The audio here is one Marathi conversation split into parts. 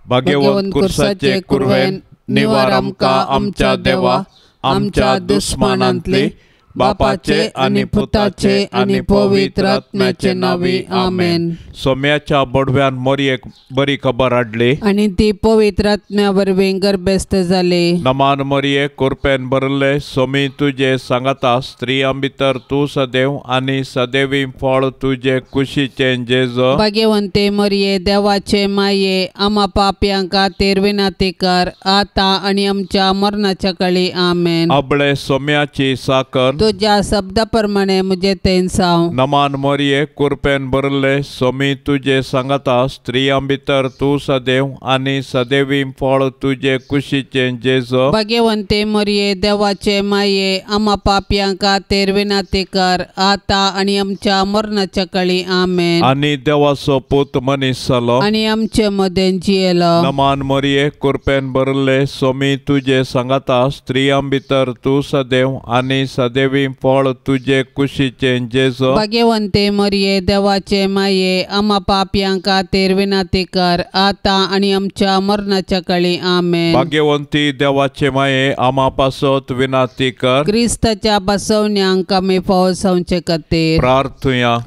भाग्यवंत कुर्साचे कुरवेन निवार आमकां आमच्या देवा आमच्या दुस्मानांतली बापाचे आणि पुताचे आणि पवित्र आत्म्याचे नावी आमेन। सोम्याच्या बडव्यान मोरयेक बरी खबर हाडली आणि ती पवित्र आत्म्या वरवीं गर्भस्थ जाली। नमान मोरये कुरपेन बरले सोमी तुझे सांगता स्त्रियां भितर तूं सदैव आणि सदैवी फळ तुझे कुशीचे जेजो। भाग्यवंते मोरये देवाचे माये आम्हा पाप्यांक खातीर विनंती कर आता आणि आमच्या मरणाच्या काळी आमेन। अबळे सोम्याची साकर तुझ्या शब्दाप्रमाणे मुझे तेन साव। नमान मोरये कुरपेन बरले सोमी तुझे सांगता स्त्रियां भितर तूं सदैव आणि सदैवी फळ तुझे कुशीचे जेजो। भाग्यवंते मोरये देवाचे माये आम्हा पाप्यांक खातीर विनंती कर आता आणि आमच्या मरणाच्या काळी आमेन। आणि देवाचो पूत मनीस जालो आणि आमचे मदें जियेलो। नमान मोरये कुरपेन बरले सोमी तुझे सांगता स्त्रियां भितर तूं सदैव आणि सदैवी फळ तुझे कुशीचे जेजो। भाग्यवंते मोरये देवाचे माये आम्हा पाप्यांक खातीर विनंती कर आता आणि आमच्या मरणाच्या काळी आमेन। भाग्यवंती देवाचे माये आम्हा पासत विनंती कर क्रिस्ताच्या बसवण्यांक आमी पावसावचे खातीर प्रार्थुया।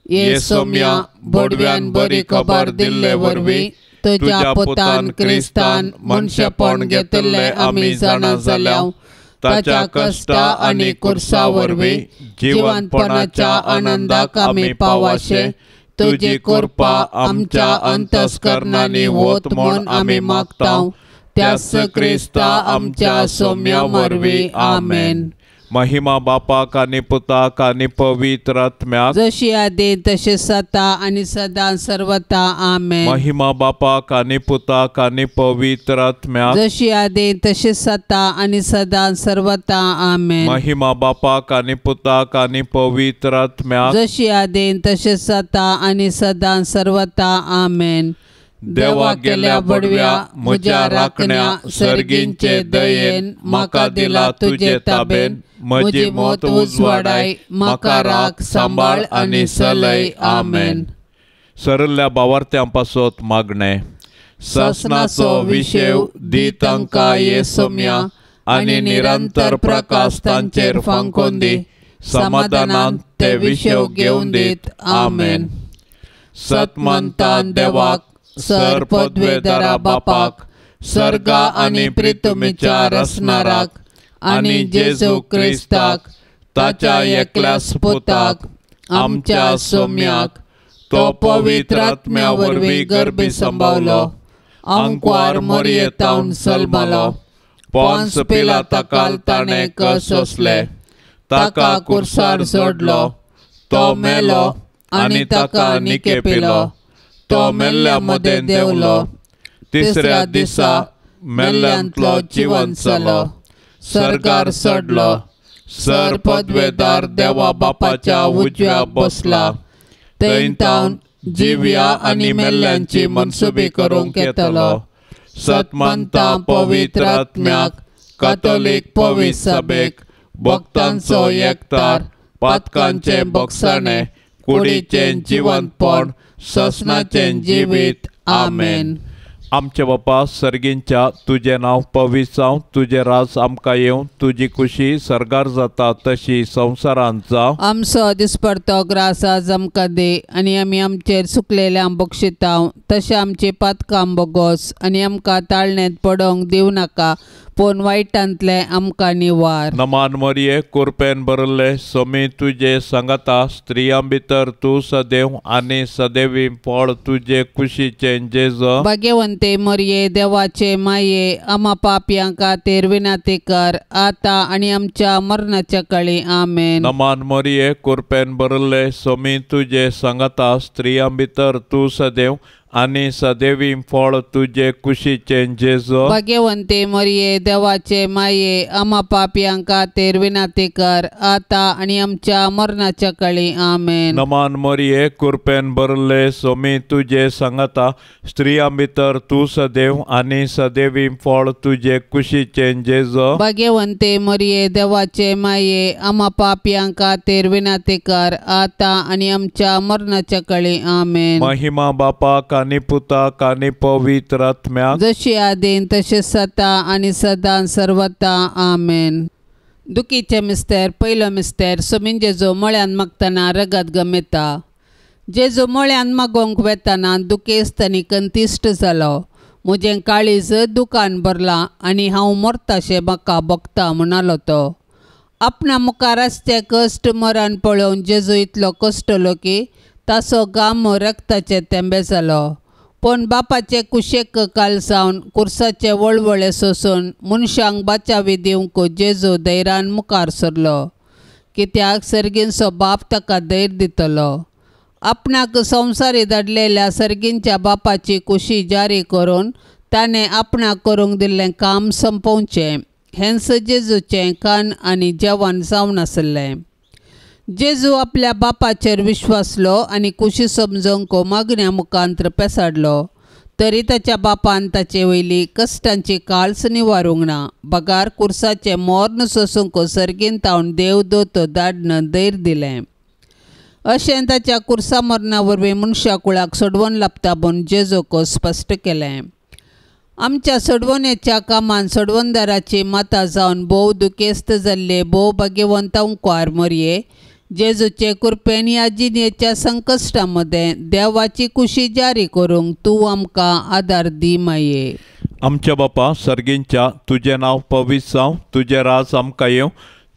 ये सोम्या बडव्यान बरी खबर दिल्ले वरवीं तुझ्या पुतान क्रिस्तान मनशापण घेतले आमी जाणा जाल्याव ताच्या कष्टा आणि कुर्सा वरवीं जिवंतपणाच्या आनंदाक आमी पावाशे तुझी कृपा आमच्या अंतस्करणांनी होत म्हूण आमी मागताव त्याच क्रिस्ता आमच्या सोम्या वरवीं आमेन। महिमा बापाक आणि पुताक आणि पवित्र आत्म्याक जशी आदी तशी सता आणि सदां सर्वता आमेन। महिमा बापाक आणि पुताक आणि पवित्र आत्म्याक जशी आदी तशी सता आणि सदां सर्वता आमेन। महिमा बापाक आणि पुताक आणि पवित्र आत्म्याक जशी आदी तशी सता आणि सदां सर्वता आमेन। देवा केल्या बडव्या म्हज्या राखण्या सर्गींचे दयेन म्हाका दिला तुझे ताबेन म्हजी मोत उजवाडाय म्हाका राख सांबाळ आणि सलय आमेन। सरल्या भावार्थ्यां पासत मागणे ससनाचो विशेव दी तांकां ये सोम्या आणि निरंतर प्रकाश तांचेर फांकोन दी समाधानान ते विशेव घेवन दीत आमेन। सतमंतान देवाक सर पदवेदारा बापाक सर्गा आणि प्रितुमीच्या रसनाराक आणि जेजू क्रिस्ताक ताच्या एकल्याच पुताक आमच्या सोम्याक तो पवित्र आत्म्या वरवीं गर्भी संभावलो अंकवार मोरयेतावन सलमलो पोंस पिलाताकाल ताणें कस सोंसले ताका कुर्सार सोडलो तो मेलो आणि ताका निके पिलो तो मेल्ल्या मदें देवलो तिसऱ्या दिसा मेल्ल्यांतलो जिवंत जालो सर्गार चडलो सर पदवेदार देवा बापाच्या उजव्या बसला थंय तावन जिव्या आणि मेल्ल्यांची मनसुबी करूंक येतलो। सतमंता पवित्र आत्म्याक कातोलीक पवित्र सभेक भक्तांचो एकतार पातकांचे भोगसाणे कुडीचे जिवंतपण ससनाचे जिवीत आमेन। आमचे बापा सर्गींच्या तुझे नाव पवित्र जावं तुझे राज आमकां येवं तुझी खुशी सर्गार जाता तशी संवसारांत जावं। आमचो दिसपडतो ग्रास आज आमकां दे आनी आमी आमचेर सुकलेल्या बक्षितांव तशें आमची पातकां बोगोस आनी आमकां ताळणेंत पडोवंक दिवं नाका पूण वायटांतले आमकां निवार। नमान मोरये कुरपेन बरले सोमी तुझे सांगता स्त्रियां भितर तूं सदैव आनी सदैवी फळ तुझे कुशीचे जेजो। भाग्यवंते मोरये देवाचे माये आम्हा पाप्यांक खातीर विनंती कर आता आनी आमच्या मरणाच्या काळी आमेन। नमान मोरये कुरपेन बरले सोमी तुझे सांगता स्त्रियां भितर तूं सदैव आणि सदैवी फळ तुझे कुशीचे जेजो। भाग्यवंते मोरये देवाचे माये आम्हा पाप्यांक खातीर विनंती कर आता आनी आमच्या मरणाच्या काळी आमेन। नमान मोरये कुरपेन बरले सोमी तुझे सांगता स्त्रियां भितर तूं सदैव आणि सदैवी फळ तुझे कुशीचे जेजो। भाग्यवंते मोरये देवाचे माये आम्हा पाप्यांक खातीर विनंती कर आता आनी आमच्या मरणाच्या काळी आमेन। महिमा बापाक आनी पुताक आनी पवित्र आत्म्याक जशी आदीन तशेंच आता आनी सदां सर्वता आमेन. दुखीचे मिस्तेर. पयलो मिस्तेर. सोमीन जेजू मळ्यान मागतना रगत गमेता. जेजू मळ्यान मागोंक वेताना दुखेस्त आनी कंतिश्ट जालो. म्हजें काळीज दुखान भरलां आनी हांव मरताशें म्हाका भोगता म्हणालो तो. आपणा मुखार आसचे कश्ट मरण पळोवन जेजू इतलो कश्टलो की ताचो गाम रक्ताचे तेंबे जालो. पूण बापाचे कुशेक कालसावन कुर्साचे वळवळे सोसून मनशांक बाचावी दिवंक जेजू धैर्यान मुखार सरलो. कित्याक सर्गींचो बाप ताका धैर्य दितलो. आपणाक संवसारी धाडलेल्या सर्गींच्या बापाची कुशी जारी करून ताणें आपणाक करूंक दिल्लें काम संपोवचें हेंच जेजूचें कान आनी जेवण जावन आसलें. जेजू आपल्या बापाचेर विश्वासलो आनी कुशी समजोवंक मागण्या मुखांत्र पेसाडलो. तरी ताच्या बापान ताचे वयली कश्टांची काळस निवारूंक ना. बगार कुर्साचें मोर्न सोसूंक सर्गीन तावन देवदूत धाडन धैर्य दिलें. अशें ताच्या कुर्सा मरणा वरवीं मनशा कुळाक सोडवून लाभता म्हूण जेजूक स्पश्ट केलें. आमच्या सोडवणेच्या कामान सोडवणदाराची माता जावन भोव दुखेस्त जाल्ले भोव भाग्यवंतांक मरये. जेजूचे कृपेन ह्या जिणेच्या संकश्टा मदें देवाची कुशी जारी करूंक तूं आमकां आदार दी माये. आमच्या बापा सर्गींच्या तुजें नांव पवित्र जावं. तुजें राज आमकां येवं.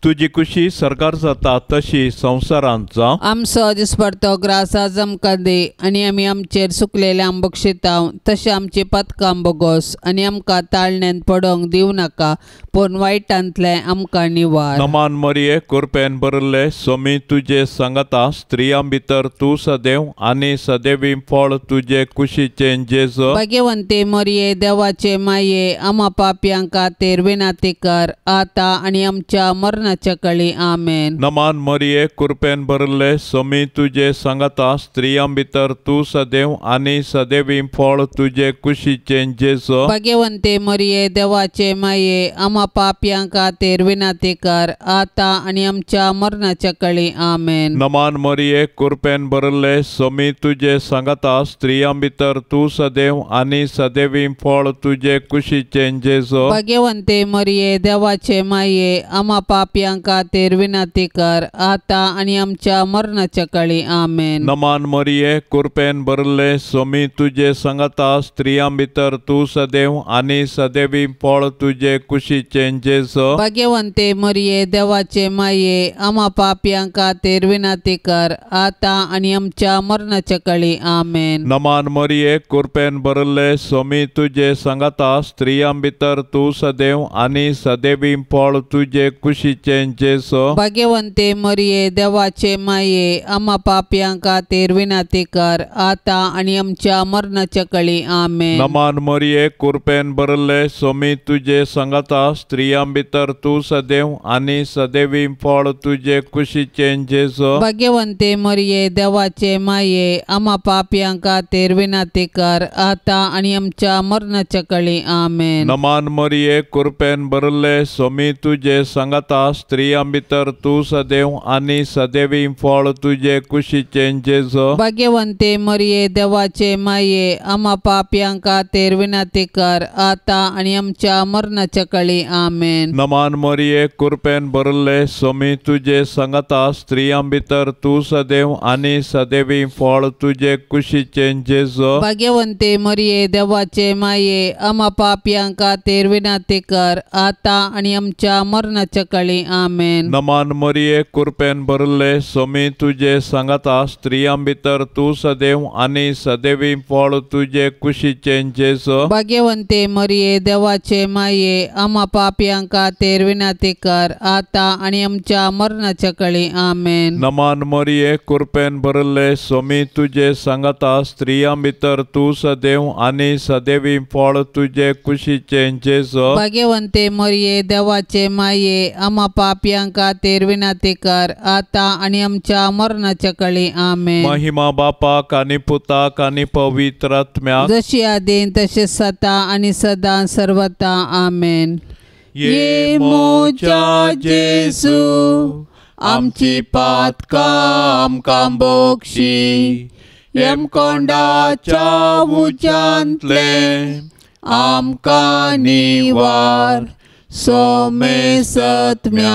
तुजी कुशी सरकार जाता तशी संवसारांत जावं. आमचो दिसपडतो ग्रास आज आमकां दे आनी आमी आमचेर सुकलेल्या बक्षितांव तशें आमची पथकां बोगोस आनी आमकां ताळण्यांत पडोंक दिवं नाका पूण वायटांतले आमकां निवार. नमान मरिये कृपेन भरले सोमी तुजे सांगता स्त्रियां भितर तूं सदैव आनी सदैवी फळ तुजे कुशीचें जेजू. भाग्यवंते मरिये देवाचे माये आमा पापयांक खातीर विनाती कर आतां आनी आमच्या मरणाच्या काळी आमेन. नमान मरिये कृपेन भरले सोमी तुजे सांगता स्त्रियां भितर तूं सदैव आनी सदैवी फळ तुजे कुशीचें जेजू. भाग्यवंते मरिये देवाचे माये आमा पापयांक खातीर विनाती कर आतां आनी आमच्या मरणाच्या काळी आमेन. नमान मरिये कृपेन भरले सोमी तुजे सांगता स्त्रियां भितर तूं सदैव आनी सदैवी फळ तुजे कुशीचें जेजू. भाग्यवंते मरिये देवाचे माये आमा पापयांक खातीर विनाती कर आतां आनी आमच्या मरणाच्या काळी आमेन. नमान मरिये कृपेन भरले सोमी तुजे सांगता स्त्रियां भितर तूं सदैव आनी सदैवी फळ तुजे कुशीचें जेजू. भाग्यवंते मरिये देवाचे माये आमा पापयांक खातीर विनाती कर आतां आनी आमच्या मरणाच्या काळी आमेन. नमान मरिये कृपेन भरले सोमी तुजे सांगता स्त्रियां भितर तूं सदैव आनी सदैवी फळ तुजे कुशीचें जेजू. भाग्यवंते मरिये देवाचे माये आमा पापयांक खातीर विनाती कर आतां आनी आमच्या मरणाच्या काळी आमेन. नमान मरिये कृपेन भरले सोमी तुजे सांगता स्त्रियां भितर तूं सदैव आनी सदैवी फळ तुजे कुशीचें जेजू. भाग्यवंते मरिये देवाचे माये आमा पापयांक खातीर विनाती कर आतां आनी आमच्या मरणाच्या काळी आमेन. नमान मरिये कृपेन भरले सोमी तुजे सांगता स्त्रियां भितर तूं सदैव आनी सदैवी फळ तुजे कुशीचें जेजू. भाग्यवंते मरिये देवाचे माये आमा पापयांक खातीर विनाती कर आतां आनी आमच्या मरणाच्या काळी आमेन. नमान मरिये कृपेन भरले सोमी तुजे सांगता स्त्रियां भितर तूं सदैव आनी सदैवी फळ तुजे कुशीचें जेजू. भाग्यवंते मरिये देवाचे माये आमा पापयांक खातीर विनाती कर आतां आनी आमच्या मरणाच्या काळी आमेन. नमान मरिये कृपेन भरले सोमी तुजे सांगता स्त्रियां भितर तूं सदैव आनी सदैवी फळ तुजे कुशीचें जेजू. भाग्यवंते मरिये देवाचे माये आमा पापयांक खातीर विनाती कर आतां आनी आमच्या मरणाच्या काळी आमेन. नमान मरिये कृपेन भरले सोमी तुजे सांगता स्त्रियां भितर तूं सदैव आनी सदैवी फळ तुजे कुशीचें जेजू. भाग्यवंते मरिये देवाचे माये आमा पापयांक खातीर विनाती कर आतां आनी आमच्या मरणाच्या काळी आमेन. महिमा बापाक आनी पुताक आनी पवित्र आत्म्याक जशी आदीन तशेंच आता आनी सदां सर्वता आमेन. ये मोच्या जेजू आमची पातकां आमकां बक्षी. हेमकोंडाच्या उच्यांतले आमकां निवार. सोमे सत्म्या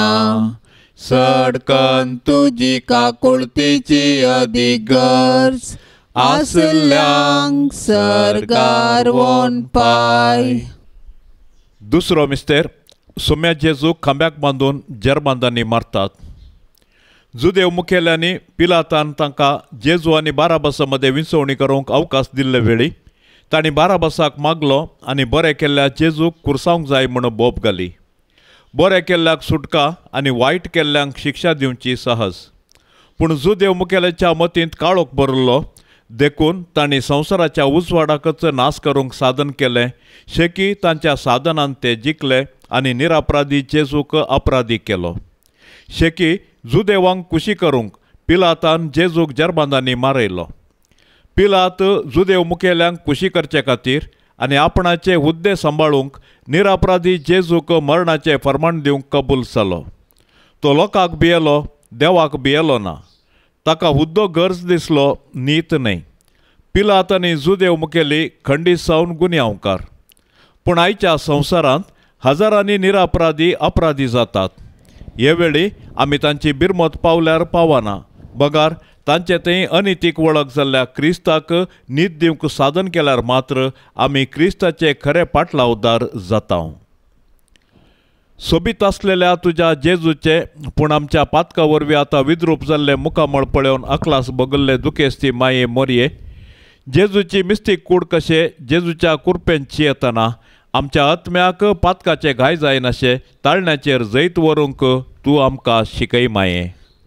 सडकन तुजी काकुळतीची अदीक गरज आसल्यांक सरकार वोन पाय. दुसरो मिस्तेर सोम्या जेजूक खांब्याक बांदून जेरबांदांनी मारतात. जुदेव मुखेल्यांनी पिलातान तांकां जेजू आनी बाराबासा मदें विंचवणी करूंक अवकाश दिल्ले वेळी तांणी बाराबासाक मागलो आनी बरें केल्ल्या जेजूक कुरसावंक जाय म्हूण बोब घाली. बरें केल्ल्याक सुटका आनी वायट केल्ल्यांक शिक्षा दिवची सहज. पूण जुदेव मुखेल्याच्या मतींत काळोख भरलो देखून तांणी संवसाराच्या उजवाडाकच नाश करूंक साधन केलें. शेकी तांच्या साधनान ते जिखले आनी निरापराधी जेजूक अपराधी केलो. शेकी जुदेवांक खुशी करूंक पिलातान जेजूक जेरबांदांनी मारयलो. पिलात जुदेव मुखेल्यांक खुशी करचे खातीर आनी आपणाचे हुद्दे सांबाळूंक निरापराधी जेजूक मरणाचें फर्माण दिवंक कबूल जालो. तो लोकांक भियेलो, देवाक भियेलो ना. ताका हुद्दो गरज दिसलो, नीत न्हय. पिलात आनी जुदेव मुखेली खंडीत सावन गुन्यांवकार. पूण आयच्या संवसारांत हजारांनी निरापराधी अपराधी जातात. हे वेळी आमी तांची बिरमत पावल्यार पावना. बगार तांचे थंय अनितीक वळख जाल्ल्या क्रिस्ताक न्हीद दिवंक साधन केल्यार मात्र आमी क्रिस्ताचे खरे पाटलावदार जाता. सोबीत आसलेल्या तुज्या जेजूचे पूण आमच्या पातका वरवीं आतां विद्रूप जाल्ले मुखामळ पळोवन अकलास भोगल्ले दुखेस्ती माये मोरये. जेजूची मिस्तीक कूड कशे जेजूच्या कुरपेंत येतना आमच्या आत्म्याक पातकाचे घाय जायनाशे ताळण्याचेर जैत व्हरूंक तूं आमकां शिकय माये.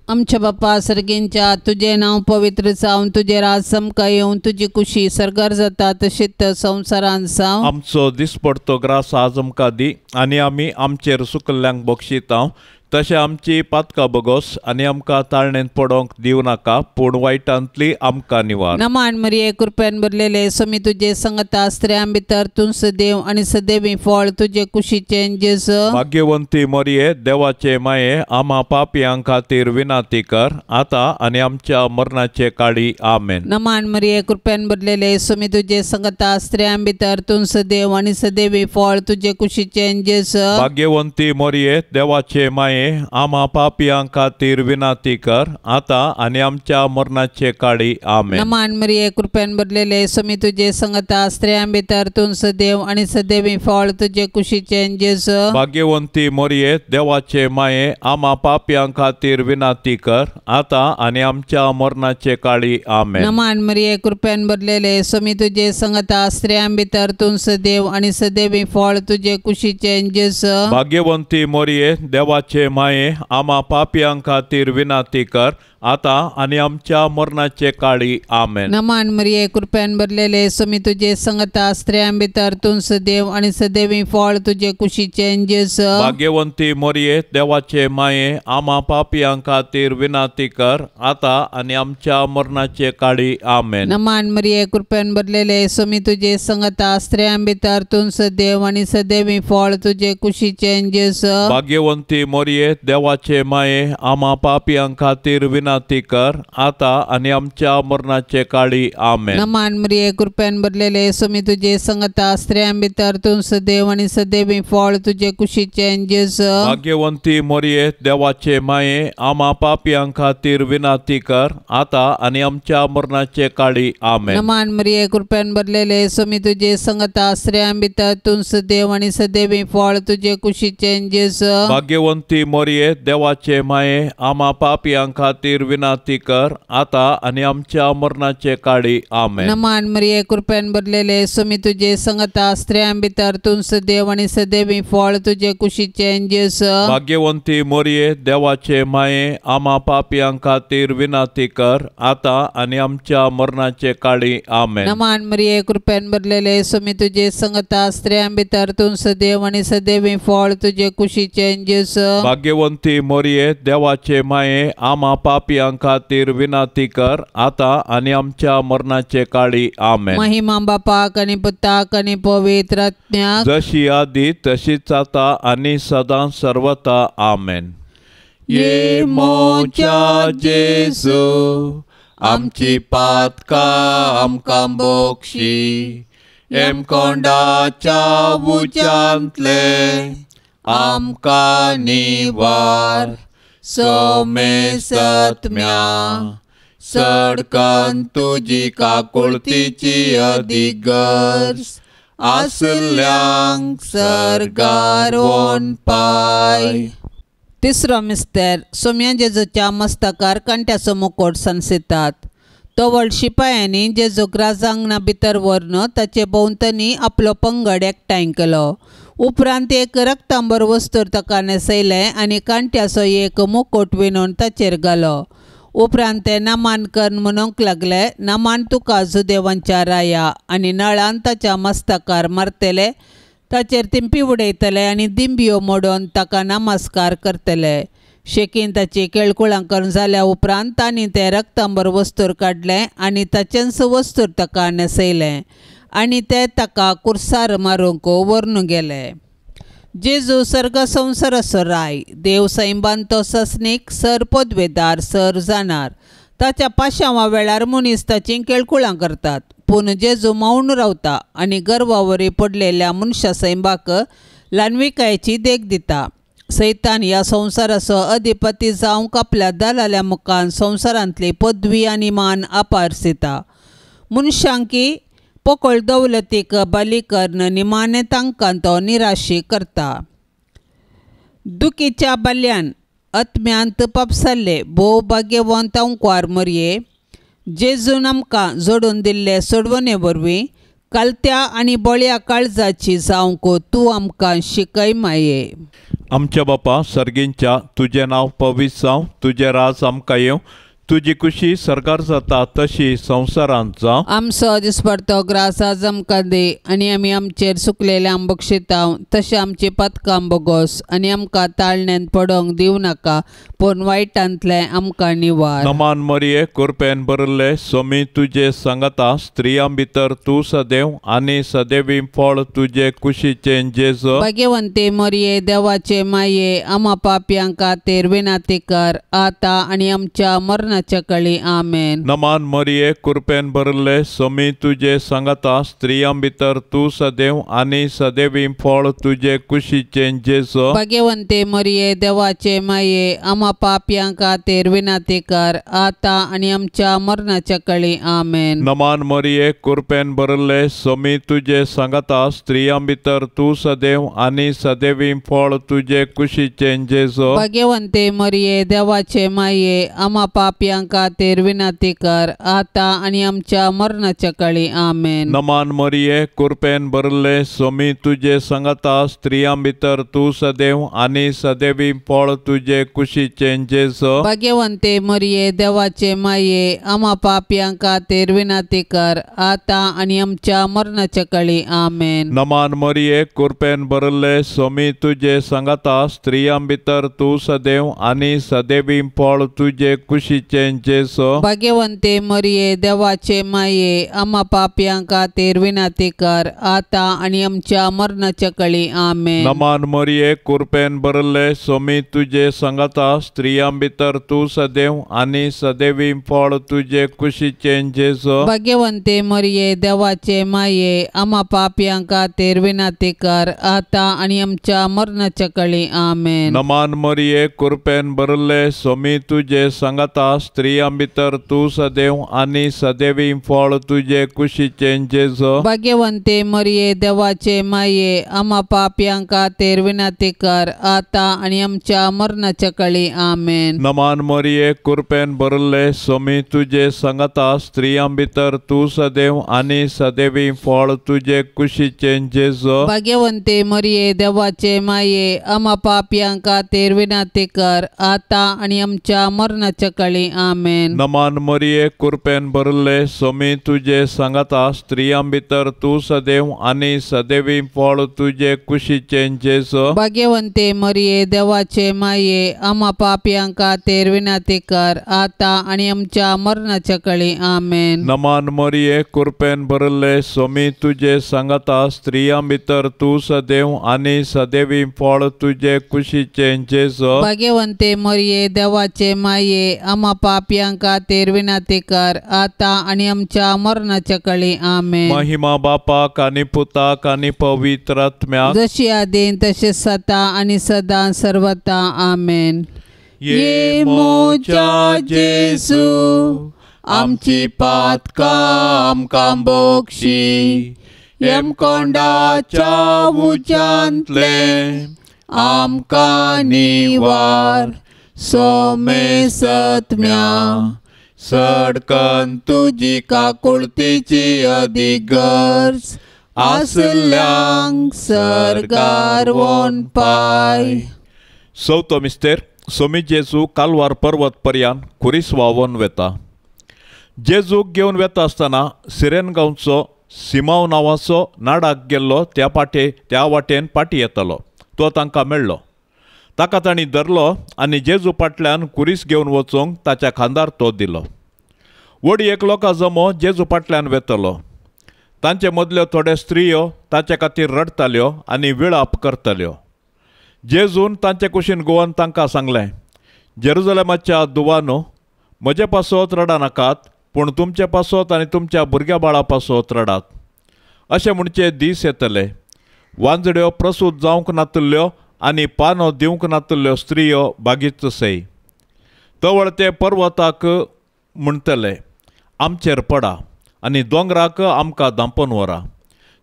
आमच्या बापा सर्गेंच्या तुझे नाव पवित्र जावन तुझे राज समका येवन तुझी खुशी सरकार जाता तशीच संवसारांत जावं. आमचो दिसपडतो ग्रास आज आमकां दी आनी आमी आमचेर सुकल्ल्यांक बक्षिता. तशें आमची पातकां बगोस आनी आमकां ताळणेंत पडोवंक दिवं नाका पूण वायटांतली आमकां निवार. नमान मरिये कृपेन भरलेले सोमी तुजे संगता स्त्रियां भितर तूं सदैव आनी सदैवी फळ तुजे कुशीचे जेजू. भाग्यवंती मरिये देवाचे माये आम्हा पापियां खातीर विनाती कर आता आनी आमच्या मरणाचे काळी आमेन. नमान मरिये कृपेन भरलेले सोमी तुजे संगता स्त्रियां भितर तूं सदैव आनी सदैवी फळ तुजे कुशीचे जेजू. भाग्यवंती मरिये देवाचे माये आम्हा पापियां खातीर विनाती कर आता आनी आमच्या मरणाचे काळी आमेन. नमान मरिये कृपेन भरलेले सोमी तुजे संगता स्त्रियां भितर तूं सदैव आनी सदैवी फळ तुजे कुशीचे जेजू. भाग्यवंती मरिये देवाचे माये आम्हा पापियां खातीर विनाती कर आता आनी आमच्या मरणाचे काळी आमेन. नमान मरिये कृपेन भरलेले सोमी तुजे संगता स्त्रियां भितर तूं सदैव आनी सदैवी फळ तुजे कुशीचे जेजू. भाग्यवंती मरिये देवाचे माये आम्हा पापियां खातीर विनाती कर आता आनी आमच्या मरणाचे काळी आमेन. नमान मरिये कृपेन भरलेले सोमी तुजे संगता स्त्रियां भितर तूं सदैव आनी सदैवी फळ तुजे कुशीचे जेजू. भाग्यवंती मरिये देवाचे माये आम्हा पापियां खातीर विनाती कर आता आनी आमच्या मरणाचे काळी आमेन. नमान मरिये कृपेन भरलेले सोमी तुजे संगता स्त्रियां भितर तूं सदैव आनी सदैवी फळ तुजे कुशीचे जेजू. भाग्यवंती मरिये देवाचे माये आम्हा पापियां खातीर विनाती कर आता आनी आमच्या मरणाचे काळी आमेन. नमान मरिये कृपेन भरलेले सोमी तुजे संगता स्त्रियां भितर तूं सदैव आनी सदैवी फळ तुजे कुशीचे जेजू. भाग्यवंती मरिये देवाचे माये आम्हा पापियां खातीर विनाती कर आता आनी आमच्या मरणाचे काळी आमेन. नमान मरिये कृपेन भरलेले सोमी तुजे संगता स्त्रियां भितर तूं सदैव आनी सदैवी फळ तुजे कुशीचे जेजू. भाग्यवंती मरिये देवाचे माये आम्हा पापियां खातीर विनाती कर आता आनी आमच्या मरणाचे काळी आमेन. नमान मरिये कृपेन भरलेले सोमी तुजे संगता स्त्रियां भितर तूं सदैव आनी सदैवी फळ तुजे कुशीचे जेजू. भाग्यवंती मरिये देवाचे माये आम्हा पापियां खातीर विनाती कर आता आनी आमच्या मरणाचे काळी आमेन. नमान मरिये कृपेन भरलेले सोमी तुजे संगता स्त्रियां भितर तूं सदैव आनी सदैवी फळ तुजे कुशीचे जेजू. भाग्यवंती मरिये देवाचे माये आम्हा पापियां खातीर विनाती कर आता आनी आमच्या मरणाचे काळी आमेन. महिमा बापाक आनी पुताक आनी पवित्र आत्म्याक जशी आदी तशीच आता आनी सदां सर्वता आमेन. ये मोच्या जेजू आमची पातकां आमकां बोक्षी एमकोंडाच्या उज्यांतले आमकां निवार सोमे सत्म्या सडकान तुजी काकुळतीची अधिगर्स आसल्यांक सरगार वोन पाय. तिसरो मिस्तेर सोम्या जेजूच्या मस्तकार कांट्याचो मुकोट संसितात. तो व्हड शिपायांनी जेजूक राजांगणा भितर व्हरून ताचे भोंवतणी आपलो पंगड एकठांय केलो. उपरांत एक रक्तांबर वस्तूर ताका न्हेसयलें आनी कांट्याचो एक मुकोट विणून ताचेर घालो. उपरांत ते नामान करून म्हणूंक लागले, नामान तुका जुदेवांच्या राया. आनी नळान ताच्या मस्तकार मारतले, ताचेर तिंपी उडयतले आनी दिंबियो मोडून ताका नमस्कार करतले. शेकीन ताची केळकुळां करून जाल्या उपरांत तांणी ते रक्तांबर वस्तूर काडलें आनी ताचेंच वस्तूर ताका न्हेसयलें आनी ते ताका कुर्सार मारूंक व्हरून गेले. जेजू सर्ग संवसाराचो राय देव सैबान तो ससनीक सर पदवेदार सर जाणार. ताच्या पाशांवा वेळार मनीस ताची केळकुळां करतात. पूण जेजू मौन रावता आनी गर्वावरी पडलेल्या मनशा सैबाक ल्हानविकायेची देख दिता. सैतान ह्या संवसाराचो अधिपती जावंक आपल्या दलाल्या मुखान संवसारांतली पदवी आनी मान आपारसिता. मनशांकी पोकळ दौलतीक बली करून निमाणे तांकां तो निराशी करता. दुखीच्या बल्यान आत्म्यांत पापसारले भोव भाग्यवंत अंकवार मरये. जेजून आमकां जोडून दिल्ले सोडवणे वरवीं कालत्या आनी बळ्या काळजाची जावंक तूं आमकां शिकय माये. आमच्या बापा सर्गींच्या तुजें नांव पवित्र जावं, तुजें राज आमकां येवं, तुजी खुशी सरकार जाता तशी संवसारांत जावं. आमचो दिसपडतो ग्रास आज आमकां दे आनी आमी आमचेर सुकलेले बक्षितांव तशें आमची पथकां बोगोस आनी आमकां ताळण्यांत पडोवंक दिवं नाका पूण वायटांतले आमकां निवार. नमान मरिये कृपेन भरले सोमी तुजे सांगता स्त्रियां भितर तूं सदैव आनी सदैवी फळ तुजे कुशीचें जेजू. भाग्यवंते मरिये देवाचे माये आमा पापयांक खातीर विनाती कर आतां आनी आमच्या मरणाच्या काळी आमेन. नमान मरिये कृपेन भरले सोमी तुजे सांगता स्त्रियां भितर तूं सदैव आनी सदैवी फळ तुजे कुशीचें जेजू. भाग्यवंते मरिये देवाचे माये आमा पापयांक खातीर विनाती कर आतां आनी आमच्या मरणाच्या काळी आमेन. नमान मरिये कृपेन भरले सोमी तुजे सांगता स्त्रियां भितर तूं सदैव आनी सदैवी फळ तुजे कुशीचें जेजू. भाग्यवंते मरिये देवाचे माये आमा पापयांक खातीर विनाती कर आतां आनी आमच्या मरणाच्या काळी आमेन. नमान मरिये कृपेन भरले सोमी तुजे सांगता स्त्रियां भितर तूं सदैव आनी सदैवी फळ तुजे कुशीचें जेजू. भाग्यवंते मरिये देवाचे माये आमा पापयांक खातीर विनाती कर आतां आनी आमच्या मरणाच्या काळी आमेन. नमान मरिये कृपेन भरले सोमी तुजे सांगता स्त्रियां भितर तूं सदैव आनी सदैवी फळ तुजे कुशीचें जेजू. भाग्यवंते मरिये देवाचे माये आमा पापयांक खातीर विनाती कर आतां आनी आमच्या मरणाच्या काळी आमेन. नमान मरिये कृपेन भरले सोमी तुजे सांगता स्त्रियां भितर तूं सदैव आनी सदैवी फळ तुजे कुशीचें जेजू. भाग्यवंते मरिये देवाचे माये आमा पापयांक खातीर विनाती कर आतां आनी आमच्या मरणाच्या काळी आमेन. नमान मरिये कृपेन भरले सोमी तुजे सांगता स्त्रियां भितर तूं सदैव आनी सदैवी फळ तुजे कुशीचें जेजू. भाग्यवंते मरिये देवाचे माये आमा पापयांक खातीर विनाती कर आतां आनी आमच्या मरणाच्या काळी आमेन. नमान मरिये कृपेन भरले सोमी तुजे सांगता स्त्रियां भितर तूं सदैव आनी सदैवी फळ तुजे कुशीचें जेजू. भाग्यवंते मरिये देवाचे माये आमा पापयांक खातीर विनाती कर आतां आनी आमच्या मरणाच्या काळी आमेन. नमान मरिये कृपेन भरले सोमी तुजे सांगता स्त्रियां भितर तूं सदैव आनी सदैवी फळ तुजे कुशीचें जेजू. भाग्यवंते मरिये देवाचे माये आमा पापयांक खातीर विनाती कर आतां आनी आमच्या मरणाच्या काळी आमेन. नमान मरिये कृपेन भरले सोमी तुजे सांगता स्त्रियां भितर तूं सदैव आनी सदैवी फळ तुजे कुशीचें जेजू. भाग्यवंते मरिये देवाचे माये आमा पापियां खातीर विनंती कर, आता आणि आमच्या मरणाच्या काळी आमेन. महिमा बापाक आनी पुताक आनी पवित्र आत्म्याक, जशी आदीन तशेंच आता आणि सदां सर्वता आमेन. ये मोच्या जेजू आमची पातकां आमकां बोगशी, यमकोंडाच्या उज्यांतले आमकां निवार. सोमे सत्म्या सडकन तुजी काकुळतीची अदीक गरज आसल्यांक सरगार वोन पाय. चवथो मिस्तेर. सोमी जेजू कालवार पर्वत पर्यान खुरीस व्हांवून वेता. जेजूक घेवन वेता आसतना सिरेन गांवचो सिमाव नांवाचो नाडाक गेल्लो त्या वाटेन पाटी येतालो. तो तांकां मेळ्ळो. ताका तांणी धरलो आनी जेजू फाटल्यान खुरीस घेवन वचूंक ताच्या खांदार तो दिलो. व्हडयेक लोकां जमो जेजू फाटल्यान वेतलो. तांचे मदल्यो थोड्यो स्त्रियो ताचे खातीर रडताल्यो आनी विळाप करताल्यो. जेजून तांचे कुशीन गोवन तांकां सांगलें, जेरुजलेमाच्या दुवानो, म्हजे पासत रडा नाकात, पूण तुमचे पासत आनी तुमच्या भुरग्या बाळा पासत रडात. अशें म्हणचे दीस येतले. वांजड्यो प्रसूत जावंक नातल्यो आनी पानो दिवंक नातल्यो स्त्रियो बागीच सै. तवळ ते पर्वताक म्हणटले, आमचेर पडा आनी दोंगराक आमकां धांपून व्हरा.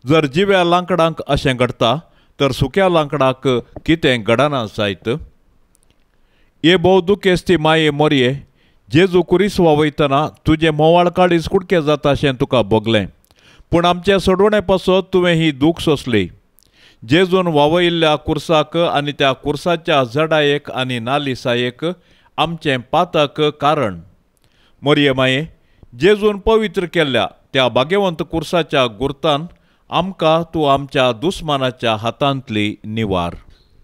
जर जिव्या लांकडांक अशें घडटा तर सुक्या लांकडाक कितें घडना जायत. ये भोव दुखेस्ती माये मोरये, जेजू खुरीस व्हांवयतना तुजें मोवाळ काळीज कुडकें जाता अशें तुका भोगलें, पूण आमचे सोडवणे पासत तुवें ही दूख सोंसली. जेजून व्हांवयल्ल्या कुर्साक आनी त्या कुर्साच्या जडायेक आनी नालिसायेक आमचें पातक कारण. मोरये माये, जेजून पवित्र केल्ल्या त्या भाग्यवंत कुर्साच्या गुर्तान आमकां तूं आमच्या दुस्मानाच्या हातांतली निवार.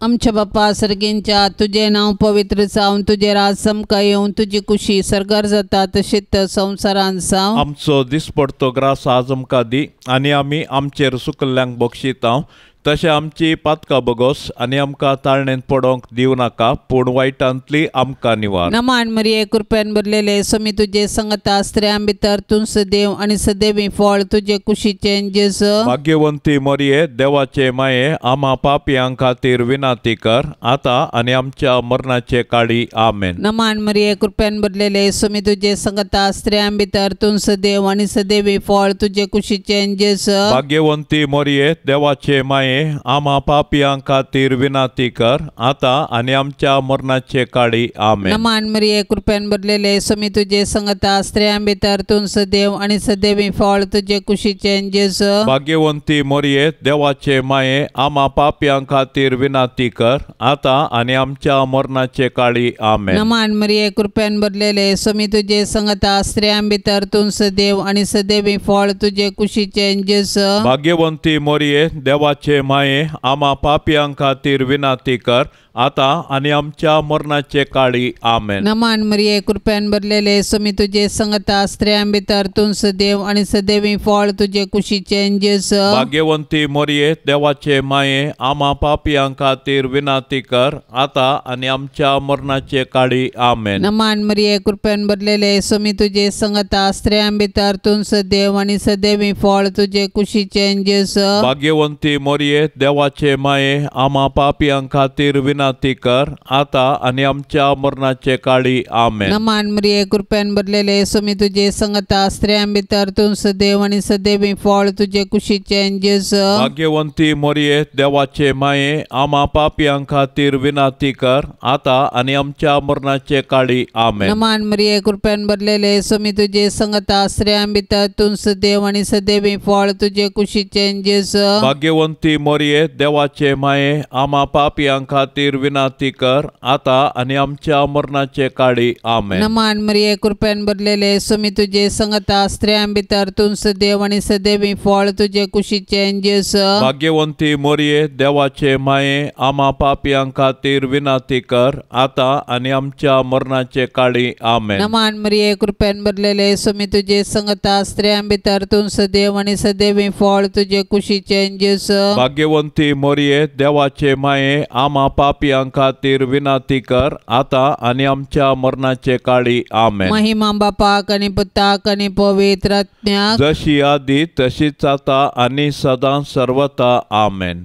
आमच्या बापा सर्गेंच्या, तुझे नाव पवित्र जावन, तुझे राज समका येवन, तुझी खुशी सरगार जाता तशीच संवसारांत जावं. आमचो दिसपडतो ग्रास आज आमकां दी आनी आमी आमचेर सुकल्ल्यांक बक्षिता. तशें आमची पातकां बगोस आनी आमकां ताळणेन पडोवंक दिवं नाका, पूण वायटांतली आमकां निवार. नमान मरिये, कृपेन भरलेले स्वामी तुझे संगता स्त्रियां भितर तूं सदैव आनी सदैवी फळ तुझे कुशीचे जेजू. भाग्यवंती मरिये, देवाचे माये, आम्हा पापियां खातीर विनंती कर, आता आनी आमच्या मरणाचे काळी आमेन. नमान मरिये, कृपेन भरलेले स्वामी तुझे संगता स्त्रियां भितर तूं सदैव आनी सदैवी फळ तुझे कुशीचे जेजू. भाग्यवंती मरिये, देवाचे माये, आम्हा पापियां खातीर विनंती कर, आता आनी आमच्या मरणाचे काळी आमेन. नमान मरिये, कृपेन भरलेले स्वामी तुझे संगता स्त्रियां भितर तूं सदैव आनी सदैवी फळ तुझे कुशीचे जेजू. भाग्यवंती मरिये, देवाचे माये, आम्हा पापियां खातीर विनंती कर, आता आनी आमच्या मरणाचे काळी आमेन. नमान मरिये, कृपेन भरलेले स्वामी तुझे संगता स्त्रियां भितर तूं सदैव आनी सदैवी फळ तुझे कुशीचे जेजू. भाग्यवंती मरिये, देवाचे माये, आम्हा पापियां खातीर विनंती कर, आता आनी आमच्या मरणाचे काळी आमेन. नमान मरिये, कृपेन भरलेले स्वामी तुझे संगता स्त्रियां भितर तूं सदैव आनी सदैवी फळ तुझे कुशीचे जेजू. भाग्यवंती मरिये, देवाचे माये, आम्हा पापियां खातीर विनंती कर, आता आनी आमच्या मरणाचे काळी आमेन. नमान मरिये, कृपेन भरलेले स्वामी तुझे संगता स्त्रियां भितर तूं सदैव आनी सदैवी फळ तुझे कुशीचे जेजू. भाग्यवंती मरिये, देवाचे माये, आम्हा पापियां खातीर विनंती कर, आता आनी आमच्या मरणाचे काळी आमेन. नमान मरिये, कृपेन भरलेले स्वामी तुझे संगता स्त्रियां भितर तूं सदैव आनी सदैवी फळ तुझे कुशीचे जेजू. भाग्यवंती मरिये, देवाचे माये, आम्हा पापियां खातीर विनंती कर, आता आनी आमच्या मरणाचे काळी आमेन. नमान मरिये, कृपेन भरलेले स्वामी तुझे संगता स्त्रियां भितर तूं सदैव आनी सदैवी फळ तुझे कुशीचे जेजू. भाग्यवंती मरिये, देवाचे माये, आम्हा पापियां खातीर विनंती कर, आता आनी आमच्या मरणाचे काळी आमेन. नमान मरिये, कृपेन भरलेले स्वामी तुझे संगता स्त्रियां भितर तूं सदैव आनी सदैवी फळ तुझे कुशीचे जेजू. भाग्यवंती मरिये, देवाचे माये, आम्हा पापियां खातीर विनंती कर, आता आनी आमच्या मरणाचे काळी आमेन. नमान मरिये, कृपेन भरलेले स्वामी तुझे संगता स्त्रियां भितर तूं सदैव आनी सदैवी फळ तुझे कुशीचे जेजू. भाग्यवंती मरिये, देवाचे माये, आम्हा पापियां खातीर विनाती कर, आता आनी आमच्या मरणाचे काळी आमेन. महिमा बापाक आनी पुताक आनी पवित्र आत्म्याक, जशी आदी तशीच आता आनी सदां सर्वता आमेन.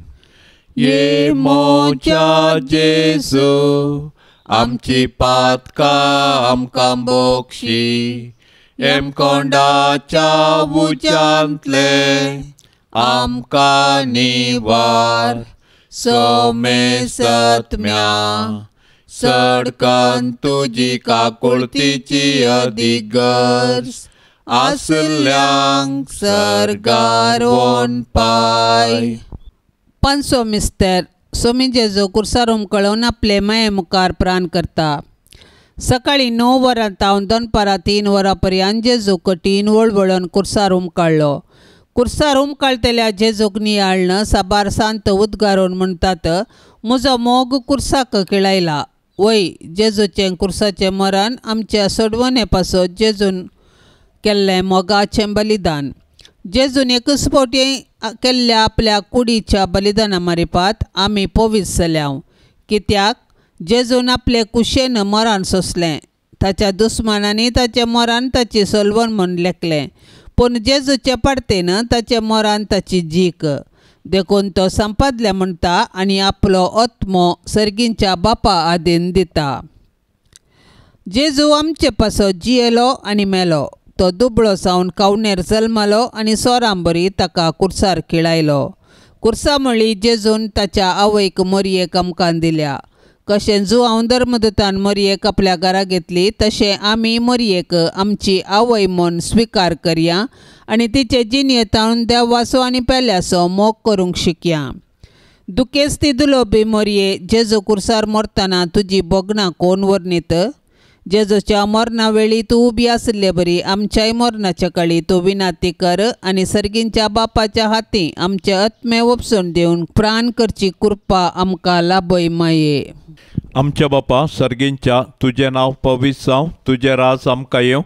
ये मोच्या जेजू, आमची पातकां आमकां बोगशी, एमकोंडाच्या उज्यांतले आमकां निवार. सोमे सत्म्या सडकान तुजी काकुळतीची अधिगर्स, आसल्यांक सर्गार व्होन पाय. पांचवो मिस्तेर. सोमी जेजू कुर्सार उमकळून आपले माये मुखार प्राण करता. सकाळी 9 वरां तावन दनपारां 3 वरां पर्यंत जेजू कठीण वळवळून कुर्सार उमकाळ्ळो. कुर्सार उमकाळटल्या जेजूक नियाळन साबार सांत उद्गारून म्हणटात, म्हजो मोग कुर्साक किळायला. वय जेजूचें कुर्साचें मरण आमच्या सोडवणे पासत जेजून केल्लें मोगाचें बलिदान. जेजून एकच फावटी केल्ल्या आपल्या कुडीच्या बलिदाना मारिपात आमी पवित्र जाल्या. कित्याक जेजून आपले कुशेन मरण सोंसलें. ताच्या दुस्मानांनी ताचें मरण ताची सोलवण म्हूण लेखलें, पूण जेजूचे पडतेन ताचें मरण ताची जीक. देखून तो संपादले म्हणटा आनी आपलो आत्मो सर्गींच्या बापा आदीन दिता. जेजू आमचे पासत जियेलो आनी मेलो. तो दुबळो जावन कावणेर जल्मलो आनी सोरांबरी ताका कुर्सार किळायलो. कुर्सा म्हळी जेजून ताच्या आवयक मरयेक आमकां दिल्या. कशें जुआंव धर्मदूतान मरयेक आपल्या घरा घेतली, तशें आमी मरयेक आमची आवय म्हूण स्विकार करया आनी तिचे जिणेतावन देवाचो आनी पेल्याचो मोग करूंक शिकया. दुखेस्ती दुलोबी मरये, जेजू कुर्सार मरतना तुजी बोगणां कोण वर्णीत. जेजूच्या मरणा वेळी तूं उबी आसले बरी आमच्याय मरणाच्या काळी तूं विनाती कर आनी सर्गींच्या बापाच्या हाती आमचे आत्मे वपसून दिवन प्राण करची कृपा आमकां लाभय माये. आमच्या बापा सर्गींच्या, तुझें नांव पवित्र जावं, तुजें राज आमकां येवं,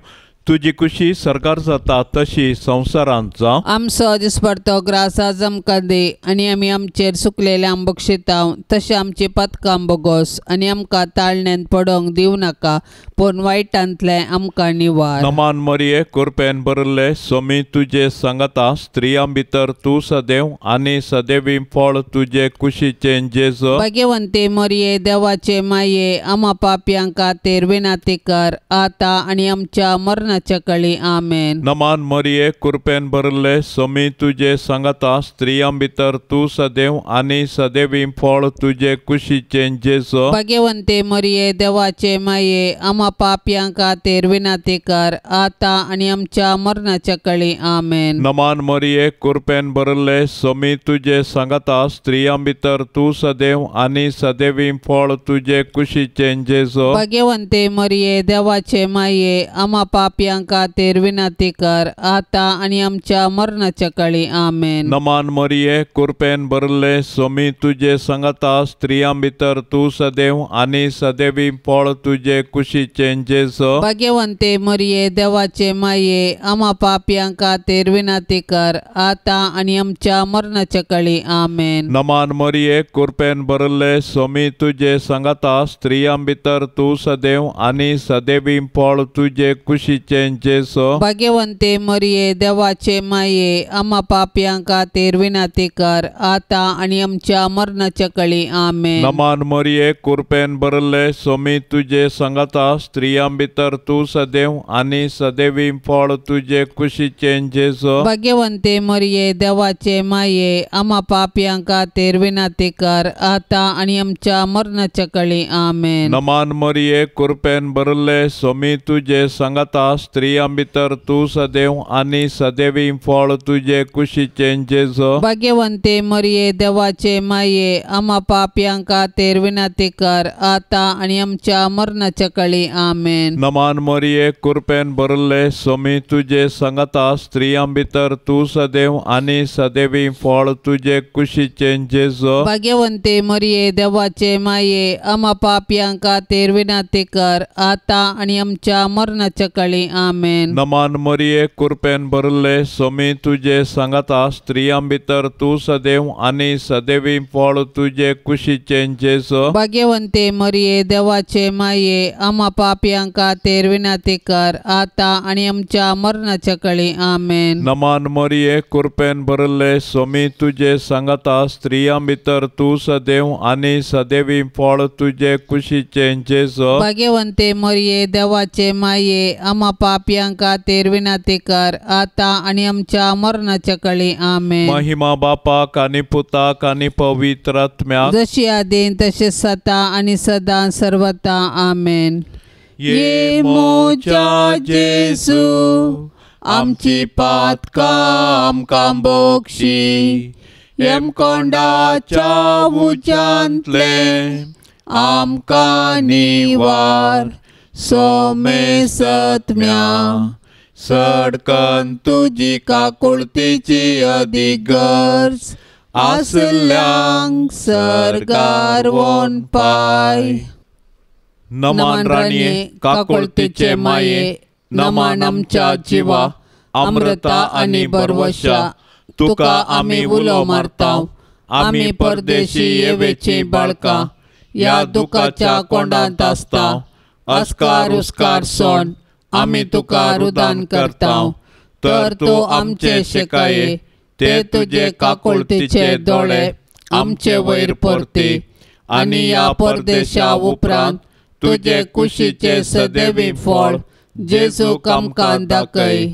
तुजी खुशी सरकार जाता तशी संवसारांत जावं. आमचो दिसपडतो ग्रास आज आमकां दे आनी आमी आमचेर सुकलेल्या बक्षितांव, तशें आमची पथकां बोगोस आनी आमकां ताळण्यांत पडोंक दिवं नाका, पूण वायटांतले आमकां निवार. नमान मरिये कृपेन भरले, सोमी तुजे सांगता स्त्रियां भितर तूं सदैव आनी सदैवी फळ तुजे कुशीचें जेजू. भाग्यवंते मरिये देवाचे माये, आमा पापयां खातीर विनाती कर, आता आनी आमच्या मरणाच्या काळी आमेन. नमान मरिये कृपेन भरले, सोमी तुजे सांगता स्त्रियां भितर तूं सदैव आनी सदैवी फळ तुजे कुशीचें जेजू. भाग्यवंते मरिये देवाचे माये, आमा पापयां खातीर विनाती कर, आता आनी आमच्या मरणाच्या काळी आमेन. नमान मरिये कृपेन भरले, सोमी तुजे सांगता स्त्रियां भितर तूं सदैव आनी सदैवी फळ तुजे कुशीचें जेजू. भाग्यवंते मरिये देवाचे माये, आमा पापयां खातीर विनाती कर, आता आनी आमच्या मरणाच्या काळी आमेन. नमान मरिये कृपेन भरले, सोमी तुजे सांगता स्त्रियां भितर तूं सदैव आनी सदैवी फळ तुजे कुशीचें जेजू. भाग्यवंते मरिये देवाचे माये, आमा पापयां खातीर विनाती कर, आता आनी आमच्या मरणाच्या काळी आमेन. नमान मरिये कृपेन भरले, सोमी तुजे सांगता स्त्रियां भितर तूं सदैव आनी सदैवी फळ तुजे कुशीचें जेजू. भाग्यवंते मरिये देवाचे माये, आमा पापयां खातीर विनाती कर, आता आनी आमच्या मरणाच्या काळी आमेन. नमान मरिये कृपेन भरले, सोमी तुजे सांगता स्त्रियां भितर तूं सदैव आनी सदैवी फळ तुजे कुशीचें जेजू. भाग्यवंते मरिये देवाचे माये, आमा पापयां खातीर विनाती कर, आता आनी आमच्या मरणाच्या काळी आमेन. नमान मरिये कृपेन भरले, सोमी तुजे सांगता स्त्रियां भितर तूं सदैव आनी सदैवी फळ तुजे कुशीचें जेजू. भाग्यवंते मरिये देवाचे माये, आमा पापयां खातीर विनाती कर, आता आनी आमच्या मरणाच्या काळी आमेन. नमान मरिये कृपेन भरले, सोमी तुजे सांगता स्त्रियां भितर तूं सदैव आनी सदैवी फळ तुजे कुशीचें जेजू. भाग्यवंते मरिये देवाचे माये, आमा पापयां खातीर विनाती कर, आता आनी आमच्या मरणाच्या काळी आमेन. नमान मरिये कृपेन भरले स्वामी तुझे सांगता स्त्रियां भितर तू सदैव आणि सदैवी फळ तुझे कुशीचे जेसो. भाग्यवंते मरिये देवाचे माये आम्हा पापियांका तेर विनंती कर आता आणि आमच्या मरणाच्या काळी आमेन. नमान मरिये कृपेन भरले स्वामी तुझे सांगता स्त्रियां भितर तू सदैव आणि सदैवी फळ तुझे कुशीचे जेसो. भाग्यवंते मरिये देवाचे माये आम्हा पापियांका तेर विनंती कर आता आणि आमच्या मरणाच्या काळी आमेन. महिमा बापाक आणि पुताक आणि पवित्र आत्म्याक जशी आदीन तसे सता आणि सदा सर्वता आमेन. ये मोच्या जेसू आमची पातका आमकां बोगशी एम कोंडाच्या उच्यांतले आमकां निवार सोमे सत्म्या सडकन तुजी काकुळतीची अधिगर्ज आसल्यांक सरकार वोन पाय. नमान राणीये काकुळतीचे माये नमान आमच्या जिवा अमृता आणि बरवशा तुका आमी उलो मारताव. आमी परदेशी येवेची बाळका या दुखाच्या कोंडांत आसताव. अस्कार उस्कार सोन आमी तुका रुदान करताव. तर तू आमचे शेकाये ते तुझे काकुळतीचे दोळे आमचे वयर परती आणि या परदेशा उपरांत तुझे कुशीचे सदैवी फळ जेजू आमकां दाखय.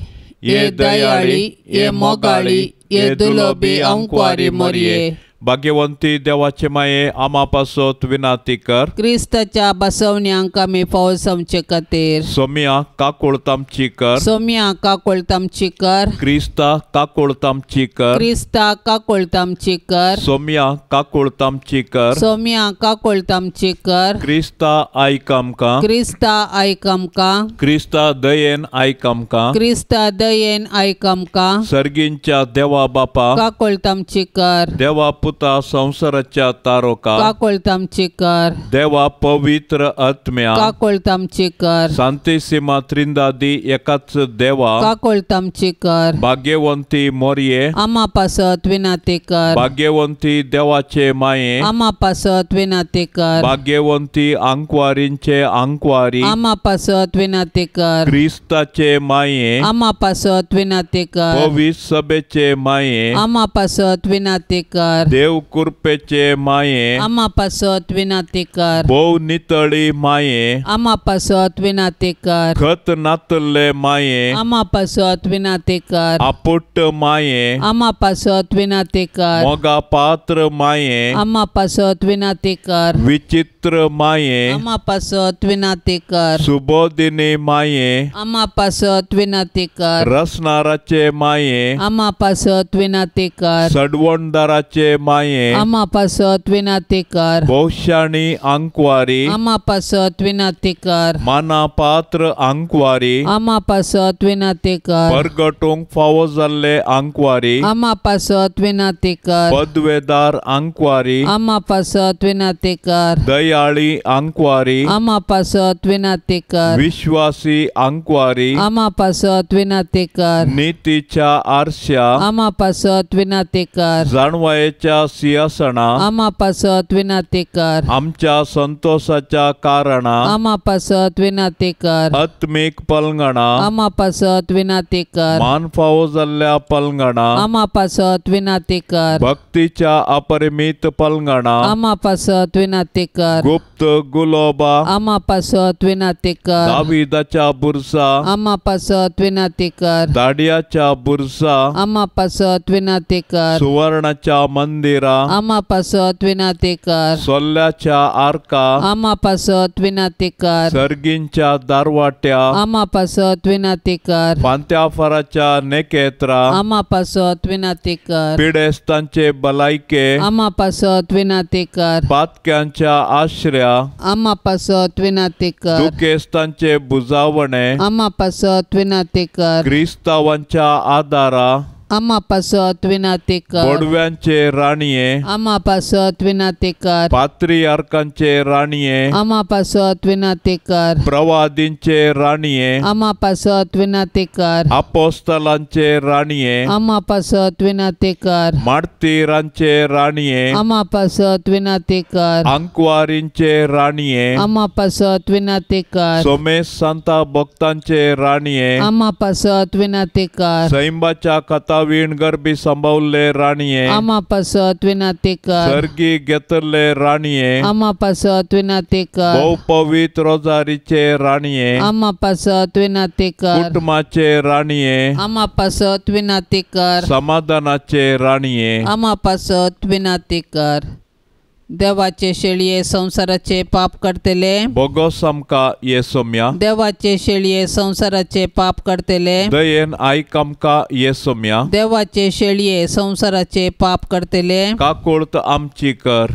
ये दयाळी ये मोगाळी ये दुलोबी अंकवारी मरिये. भाग्यवंती देवाचे माये आम्हा पासत विनंती कर. क्रिस्ताच्या बसवण्यांक आमी फावो समचे खातीर सोम्या काकुळतामची कर. सोम्या काकुळतामची कर. क्रिस्ता काकुळतामची कर. क्रिस्ता काकुळतामची कर. सोम्या काकुळतामची कर. सोम्या काकुळतामची कर. क्रिस्ता आयक आमकां. क्रिस्ता आयक आमकां. क्रिस्ता दयेन आयक आमकां. क्रिस्ता दयेन आयक आमकां. सर्गींच्या देवा बापा काकुळतामची कर. देवा पुता संसाराच्या तारोका काकुळतामची कर. देवा पवित्र आत्म्या काकुळतामची कर. शांतिसीमा त्रिंदादी एकाच देवा काकुळतामची कर. भाग्यवंती मोरये आम्हा पासत विनंती कर. भाग्यवंती देवाचे माये आम्हा पासत विनंती कर. भाग्यवंती अंकवारींचे अंकवारी आम्हा पासत विनंती कर. क्रिस्ताचे माये आम्हा पासत विनंती कर. पवित्र सभेचे माये आम्हा पासत विनंती कर. देव कृपेचे माये आम्हा पासत विनंती कर. भोव नितळी माये आम्हा पासत विनंती कर. खत नातले माये आम्हा पासत विनंती कर. आपुट्ट माये आम्हा पासत विनंती कर. मोगा पात्र माये आम्हा पासत विनंती कर. विचित्र माये आम्हा पासत विनंती कर. सुबोधिनी माये आम्हा पासत विनंती कर. रसनाराचे माये आम्हा पासत विनंती कर. सडवणदाराचे माये आम्हा पासत विनंती कर. भोवशाणी अंकवारी आम्हा पासत विनंती कर. माना पात्र अंकवारी आम्हा पासत विनंती कर. परगटूंक फावो जाल्ले अंकवारी आम्हा पासत विनंती कर. पदवेदार अंकवारी आम्हा पासत विनंती कर. दयाळी अंकवारी आम्हा पासत विनंती कर. विश्वासी अंकवारी आम्हा पासत विनंती कर. नीतीच्या आरशा आम्हा पासत विनंती कर. जाणवायेच्या सिंहासना आम्हा पासत विनंती कर. आमच्या संतोषाच्या कारणा आम्हा पासत विनंती कर. आत्मिक पलंगणा आम्हा पासत विनंती कर. मान फावो जाल्ल्या पलंगणा आम्हा पासत विनंती कर. भक्तीच्या अपरिमित पलंगणा आम्हा पासत विनंती कर. गुप्त गुलोबा आम्हा पासत विनंती कर. दाविदाच्या बुरसा आम्हा पासत विनंती कर. दाडियाच्या बुरसा आम्हा पासत विनंती कर. सुवर्णाच्या मंदिरा आम्हा पासत विनंती कर. सोल्ल्याच्या आर्का आम्हा पासत विनंती कर. सर्गींच्या दारवाट्या आम्हा पासत विनंती कर. पांत्याफराच्या नेकेत्रा आम्हा पासत विनंती कर. पिडेस्तांचे भलायके आम्हा पासत विनंती कर. पातक्यांच्या आश्रया आम्हा पासत विनंती कर. दुखेस्तांचे बुजावणे आम्हा पासत विनंती कर. क्रिस्तावांच्या आदारा आम्हा पासत विनंती कर. बोडव्यांचे राणीये, आम्हा पासत विनंती कर. पात्रियार्कांचे राणीये, आम्हा पासत विनंती कर. प्रवादींचे राणीये, आम्हा पासत विनंती कर. अपोस्तलांचे राणीये, आम्हा पासत विनंती कर. मार्तीरांचे राणीये, आम्हा पासत विनंती कर. अंकवारींचे राणीये, आम्हा पासत विनंती कर. सोमेश सांता भक्तांचे राणीये, आम्हा पासत विनंती कर. सैंबाच्या कथावीण गरबी संभवले राणीये, आम्हा पासत विनंती कर. सर्गी घेतले राणीये, आम्हा पासत विनंती कर. बहुपवित्र रोजारीचे राणीये, आम्हा पासत विनंती कर. कुटुंबाचे राणीये, आम्हा पासत विनंती कर. समाधानाचे राणीये, आम्हा पासत विनंती कर. देवाचे शेळये संसाराचे पाप करतेले. बोगोस आमका येसोम्या, देवाचे शेळये संसाराचे पाप करतेले. दयेन आयक आमका येसोम्या, देवाचे शेळये संसाराचे पाप करतेले. काकुळत आमची कर,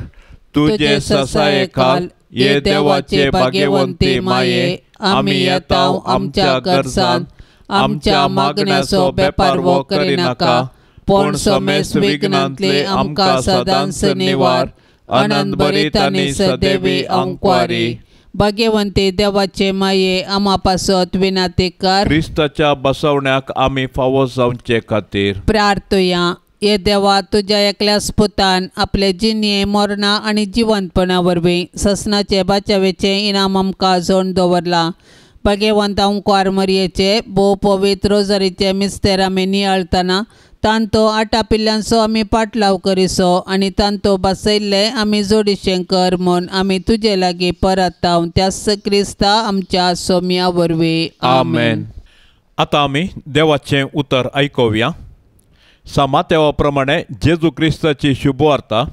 तुझे ससाये खाल, ये देवाचे भाग्यवंती माये. आम्ही येताव आमच्या गरजान, आमच्या मागण्याचो बेपार वो करिनाका, पण समेस विघ्नांतले आमका सदांच निवार. आनंद भरीत आणि सदैवी अंकवारी. भाग्यवंती देवाचे माये, आम्हा पासत विनंती कर. ख्रिस्ताच्या बसवण्याक आम्ही फावो जावचे खातीर प्रार्थया. ये देवा, तुझ्या एकल्याच पुतान आपले जिणे मरणा आणि जिवंतपणा वरवीं ससनाचे बाचावेचे इनाम आमकां जोड दवरला. भाग्यवंत अंकवार मरयेचे भोव पवित्र रोजारीचे मिस्तेर आमी नियाळतना तांतो 8 पिल्ल्यांचो आमी पाटलाव करिसो आनी तांतो बसयल्ले आमी जोडिशें कर म्हूण आमी तुजे लागीं परताव. त्याच क्रिस्ता आमच्या सोम्या वरवीं. आमेन. आता आमी देवाचें उतर आयकुया. मातेवा प्रमाणे जेजू क्रिस्ताची शुभवार्ता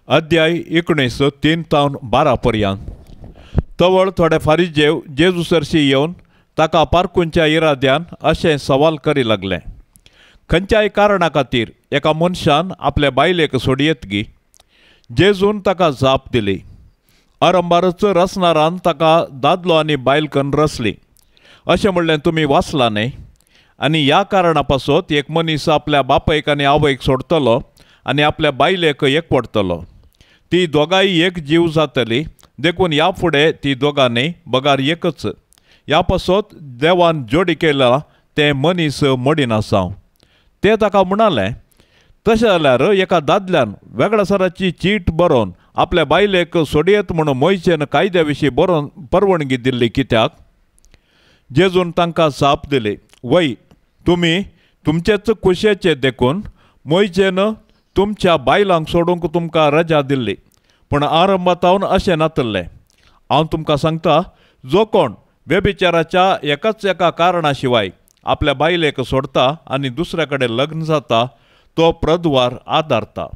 अध्याय 19 3-12 पर्यंत. तवळ थोडे फारिजेव जेजू सरशी येवन ताका पारकुंच्या इराद्यान अशें सवाल करी लागले. खंयच्याय कारणा खातीर एका मनशान आपल्या बायलेक सोडी येतगी. जेजून ताका जाप दिली. आरंभारच रचणारान ताका दादलो आनी बायल करून रचली अशें म्हणलें तुमी वाचलां न्ही. आनी ह्या कारणा पासत एक मनीस आपल्या बापायक आनी आवयक सोडटलो आनी आपल्या बायलेक एकवटतलो. ती दोगांय एक जीव जातली. देखून ह्या फुडें ती दोगांनी बगार एकच. ह्या पासत देवान जोडी केला तें मनीस मडीना जावं. ते ताका म्हणालें, तशें जाल्यार एका दादल्यान वेगळ्या सराची चीट बरोवन आपल्या बायलेक सोडयेत म्हणून मोयशेन कायद्या विशीं बरोवन परवणगी दिल्ली कित्याक? जेजून तांकां जाप दिली, वय तुमी तुमचेच कुशेचे देखून मोयशेन तुमच्या बायलांक सोडूंक तुमकां रजा दिल्ली. पूण आरंभातावन अशें नातल्लें. हांव तुमकां सांगता, जो कोण व्यभिचाराच्या एकाच एका कारणा शिवाय आपल्या बायलेक सोडता आनी दुसऱ्या कडेन लग्न जाता तो प्रद्वार आदारता.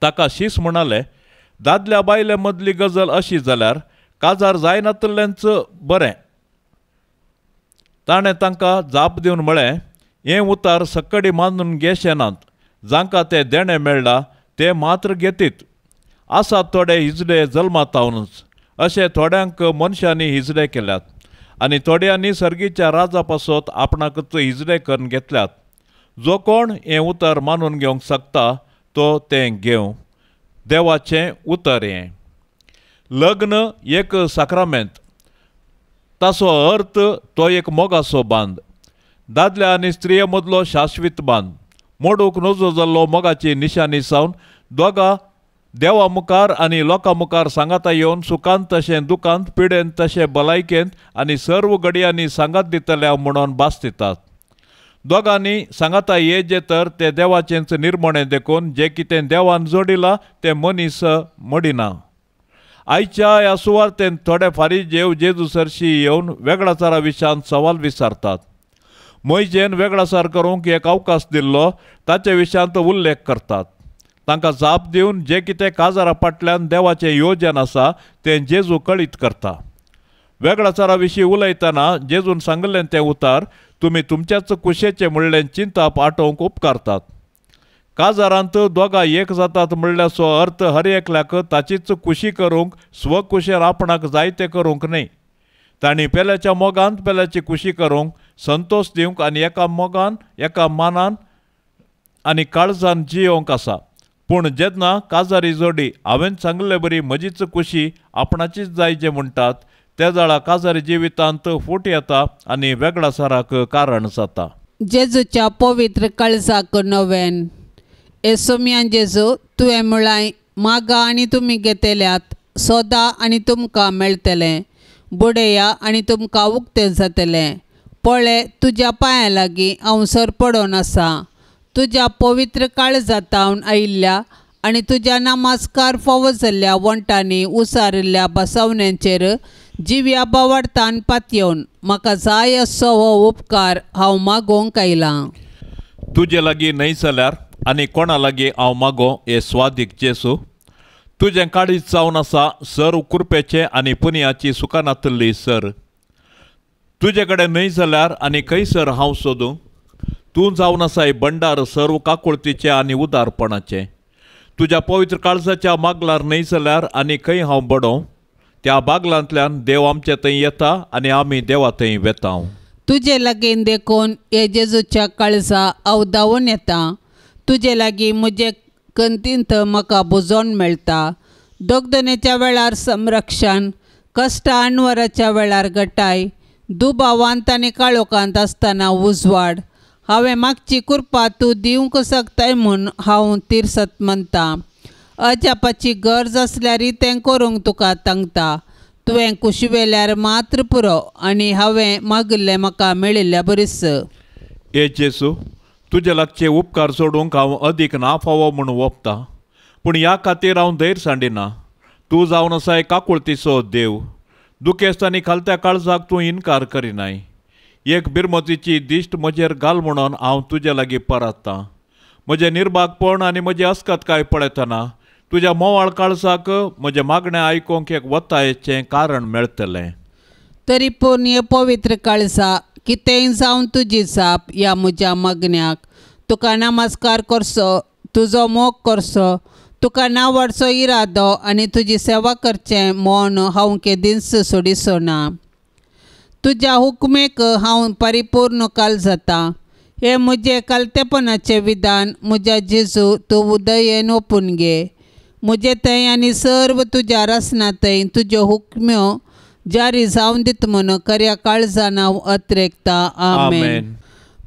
ताका शीस म्हणालें, दादल्या बायले मदली गजल अशी जाल्यार काजार जायनातल्यांच बरें. ताणें तांकां जाप दिवन म्हळें, हें उतार सक्कडी मानून घेशेनात. जांकां तें देणें मेळ्ळां ते मात्र घेतीत. आसात थोडे हिजडे जल्मातावनूच, अशें थोड्यांक मनशांनी हिजडे केल्यात आनी थोड्यांनी सर्गीच्या राजा पासत आपणाकच हिजडे करून घेतल्यात. जो कोण हें उतर मानून घेवंक शकता तो तें घेवं. देवाचें उतर हें. लग्न एक साक्रामेंत, ताचो अर्थ तो एक मोगाचो बांद. दादल्या आनी स्त्रिये मदलो शाश्वीत बांद. मोडूंक नजो जाल्लो मोगाची निशानी सावन दोगां देवा मुखार आनी लोकां मुखार सांगाता येवन सुखांत तशें दुखांत, पिडेंत तशें भलायकेंत आनी सर्व घडयांनी सांगात दितल्या म्हणून भास दितात. दोगांनी सांगाता येजे तर ते देवाचेंच निर्मणें देखून जें कितें देवान जोडिलां तें मनीस मडिना. आयच्या ह्या सुवार्तेंत थोडे फारीजेव जेजू सरशी येवन वेगळाचारा विशयान सवाल विचारतात. मोयशेन वेगळासार करूंक एक अवकाश दिल्लो ताचे विशयांत उल्लेख करतात. तांकां जाप दिवन जें कितें काजारा फाटल्यान देवाचें येवजन आसा तें जेजू कळीत करता. वेगळाचारा विशीं उलयतना जेजून सांगलें तें उतार तुमी तुमच्याच कुशेचें म्हणलें चिंताप आटोवंक उपकारतात. काजारांत दोगां एक जातात म्हणल्याचो अर्थ हर एकल्याक ताचीच कुशी करूंक स्वकुशेर आपणाक जाय तें करूंक न्ही. तांणी पेल्याच्या मोगांत पेल्याची कुशी करूंक, संतोश दिवंक आनी एका मोगान एका मानान आनी काळजान जियोंक आसा, पूण जेन्ना काजारी जोडी हांवें सांगले बरी म्हजीच कुशी आपणाचीच जायचे म्हणटात, त्या जाळा काजारी जिवितांत फूट येता आनी वेगळासाराक कारण जाता. जेजूच्या पवित्र काळजाक नवेन. येसोमियान जेजू, तुवें म्हळाय, मागा आनी तुमी घेतल्यात, सोदा आनी तुमकां मेळटलें, बुडया आनी तुमकां उक्तें जातलें. पळय, तुज्या पांयां लागीं हांव सर पडोन आसा. तुज्या पवित्र काळजांत आयिल्ल्या आनी तुज्या नामास्कार फावो जाल्ल्या वंटांनी उसारिल्ल्या बसवण्यांचेर जिव्या बावार्थान पातयेवन म्हाका जाय असो हो उपकार हांव मागोवंक आयलां. तुजे लागीं न्हय जाल्यार आनी कोणा लागीं हांव मागो हे स्वादीक जेसू. तुजें काळीज जावन आसा सर कुरपेचे आनी पुनियाची सुकानांतली सर. तुजे कडेन न्हय जाल्यार आनी खंयसर हांव सोदूं. तूं जावन आसाय भंडार सर्व काकुळतीचे आनी उदारपणाचे. तुज्या पवित्र काळजाच्या मागलार न्हय जाल्यार आनी खंय हांव बडों. त्या बागलांतल्यान देव आमचे थंय येता आनी आमी देवा थंय वेता. तुजे लागीं देखून हे जेजूच्या काळजा हांव धांवून येता. तुजे लागीं म्हजे खंतींत म्हाका बुजोवन मेळटा. दोगदनेच्या वेळार संरक्षण, कश्ट आनवराच्या वेळार गटाय, दुबावांत आनी काळोखांत आसतना उजवाड. हांवें मागची कृपा तूं दिवंक शकताय म्हूण हांव तिरसत म्हणटा. अजापाची गरज आसल्यार तें करूंक तुका सांगता. तुवें कुशिवेल्यार मात्र पुरो आनी हांवें मागिल्लें म्हाका मेळिल्ल्या बरीस. ए जेसू, तुजे लागचे उपकार सोडूंक हांव अदीक ना फावो म्हूण ओंपता, पूण ह्या खातीर हांव धैर्य सांडिना. तूं जावन आसाय काकुळतीचो देव. दुखेस्त आनी खालत्या काळजाक तूं इन्कार करिनाय. एक बिरमतीची दिश्ट म्हजेर घाल म्हणून हांव तुजे लागीं परततां. म्हजें निर्भागपण आनी म्हजी अस्कतकाय पळयतना तुज्या मोवाळ काळजाक म्हजे मागणें आयकूंक एक वतायेचें कारण मेळटलें. तरी पूण हे पवित्र काळजा, कितेंय जावन तुजी जाप ह्या म्हज्या मागण्याक. तुका नमस्कार करचो, तुजो मोग करचो, तुका नांवाडचो इरादो आनी तुजी सेवा करचें म्हूण हांव केदींच सोडिचो ना. तुज्या हुकमेक हांव परिपूर्ण काल जाता. हे म्हजे कालतेपणाचे विधान म्हज्या जेजू तूं दयेन ओपून घे. म्हजे थंय आनी सर्व तुज्या रसना थंय तुज्यो हुकम्यो जारी जावन दित म्हूण खऱ्या काळजान हांव अत्रेकता. आमेन.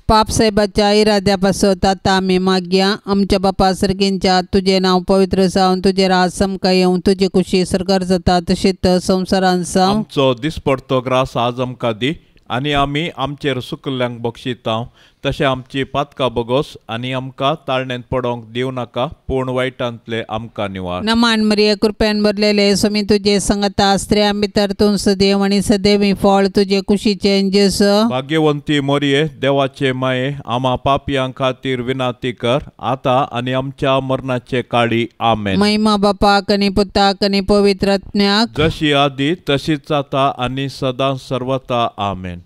पाप साहेबाच्या इराद्या पासत आतां आमी मागया. आमच्या बापा सर्गींच्या, तुजें नांव पवित्र जावन तुजे राज समका येवं, तुजी कुशी सरकार जाता तशीच संवसारांत जावं. आमचो दिसपडतो ग्रास आज आमकां दी आनी आमी आमचेर सुकल्ल्यांक बक्षिता. तशें आमची पातकां बगोस आनी आमकां ताळणेंत पडोंक दिवं नाका, पूण वायटांतले आमकां निवार. नमान मरिये कृपेन भरलेले स्वामी तुजे संगता स्त्रियां भितर तूं सदैव आनी सदैवी फळ तुजे कुशीचें जेसू. भाग्यवंती मोरये, देवाचे माये, आमा पापयां खातीर विनाती कर, आतां आनी आमच्या मरणाचे काळी. आमेन. महिमा बापाक आनी पुताक आनी पवित्र आत्म्याक, जशी आदी तशीच आता आनी सदां सर्वता. आमेन.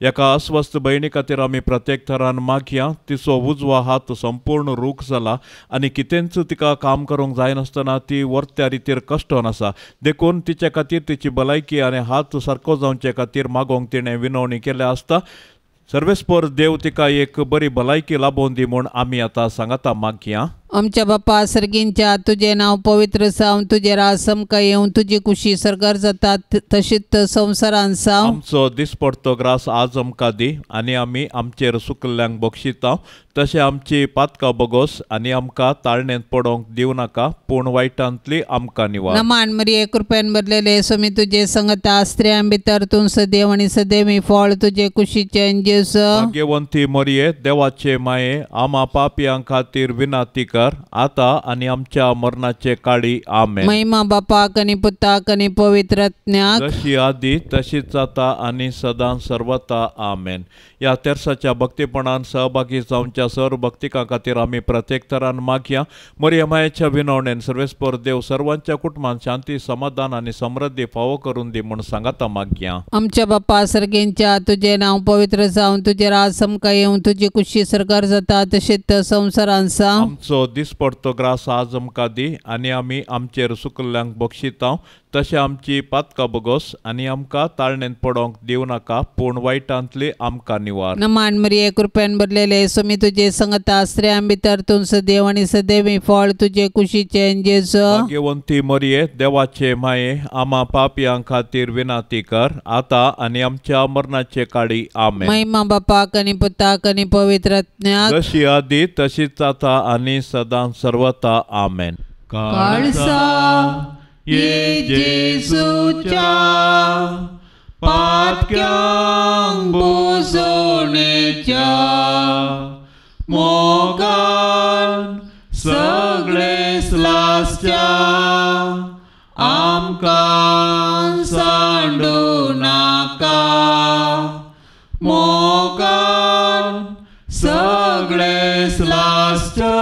एका अस्वस्थ भयणी खातीर आमी प्रत्येक थरान मागया. तिचो उजवा हात संपूर्ण रूख जाला आनी कितेंच तिका काम करूंक जायनासतना ती वर्त्या रितीर कश्टोन आसा. देखून तिचे खातीर तिची भलायकी आनी हात सारको जावचे खातीर मागोंक तिणें विनवणी केल्या आसता. सर्वेस्पर देव तिका एक बरी भलायकी लाबोवन दी म्हूण आमी आतां सांगता मागया. आमच्या बापा सर्गींच्या, तुजें नांव पवित्र जावन तुजे राज समका येवं, तुजी कुशी सरकार जाता तशीच संवसारांत जावं. आमचो दिसपडतो ग्रास आज आमकां दी आनी आमी आमचेर सुकल्ल्यांक बक्षिता. तशें आमची पातकां बगोस आनी आमकां ताळणेंत पडोंक दिवं नाका, पूण वायटांतली आमकां निवार. नमान मरिये कृपेन भरलेले स्वामी तुजे संगता स्त्रियां भितर तूं सदैव आनी सदैवी फळ तुजे कुशीचें जेसू. भाग्यवंती मोरये, देवाचे माये, आमा पापयां खातीर विनाती कर, आतां आनी आमच्या मरणाचे काळी. आमेन. महिमा बापाक आनी पुताक आनी पवित्र आत्म्याक, जशी आदी तशीच आता आनी सदां सर्वता. आमेन. ह्या तेर्साच्या भक्तीपणान सहभागी जावच्या सर्व भक्तिकां खातीर आमी प्रत्येक तरान मागया. मोरये मायेच्या विनवणेन सर्वेस्पर देव सर्वांच्या कुटुंबांत शांती, समाधान आनी समृद्धी फावो करून दी म्हूण सांगता मागया. आमच्या बापा सर्गींच्या, तुजें नांव पवित्र जावन तुजे राज समका येवं, तुजी कुशी सरकार जाता तशीच संवसारांत जावं. आमचो दिसपडतो ग्रास आज आमकां दी आनी आमी आमचेर सुकल्ल्यांक बक्षिता. तशें आमची पातकां बगोस आनी आमकां ताळणेन पडोंक दिव नाका, पूण वायटांतली आमकां निवार. नमान मरिये कृपेन भरलेले सुमी तुजे संगता स्त्रियां भितर तूं सदैव आनी सदैवी फळ तुजे कुशीचे जेजू. भाग्यवंती मरिये देवाचे माये, आम्हा पापयां खातीर विनाती कर, आता आनी आमच्या मरणाचे काळी. आमेन. महिमा बापाक आनी पुताक आनी पवित्र आत्म्याक जशी आदी तशीच आता आनी सदां सर्वता. आमेन. काळसा ये जेजूच्या पातक्यांक बोसोणेच्या मोगान सगळे स्लासच्या आमकां सांडू नाका. मोगान सगळे स्लासच्या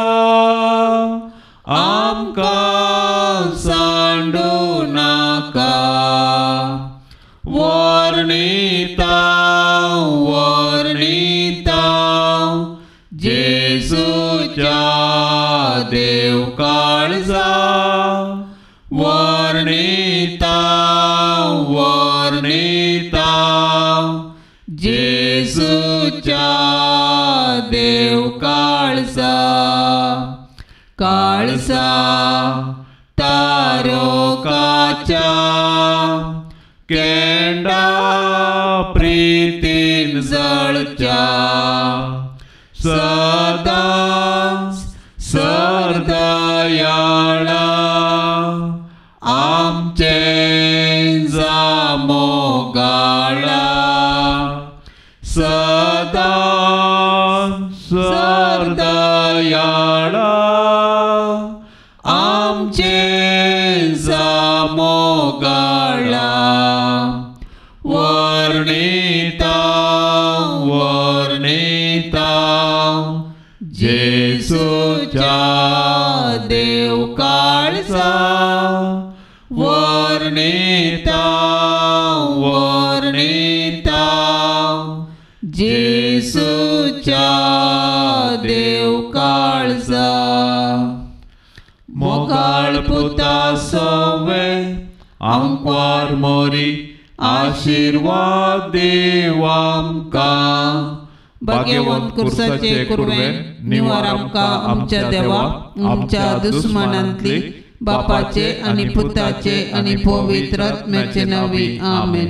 आमकां सांडू नाका. वर्णिता वर्णिता जेजूच्या देव काळजा. वर्णिता वर्णिता जेजूच्या देव काळजा. काळजा तारोकाच्या केंडा प्रीतीन जळच्या. सदांच सरदयाळा आमचे जामोगाळा. सदांच सरदयाळा आमचे जामोगाळा. वर्णिता वर्णिता जेजूच्या देव काळजा. वर्णिता वर्णिता जेजूच्या देव काळजा. मोगाळ पुता सवे आमकां मोरी आशीर्वाद देव आमकां. भाग्यवंत कुर्साचे कुरवेन निवार आमकां आमच्या देवा, आमच्या दुस्मनांतली बापाचे आनी पुताचे आनी पवित्र आत्म्याचे नांवी. आमेन.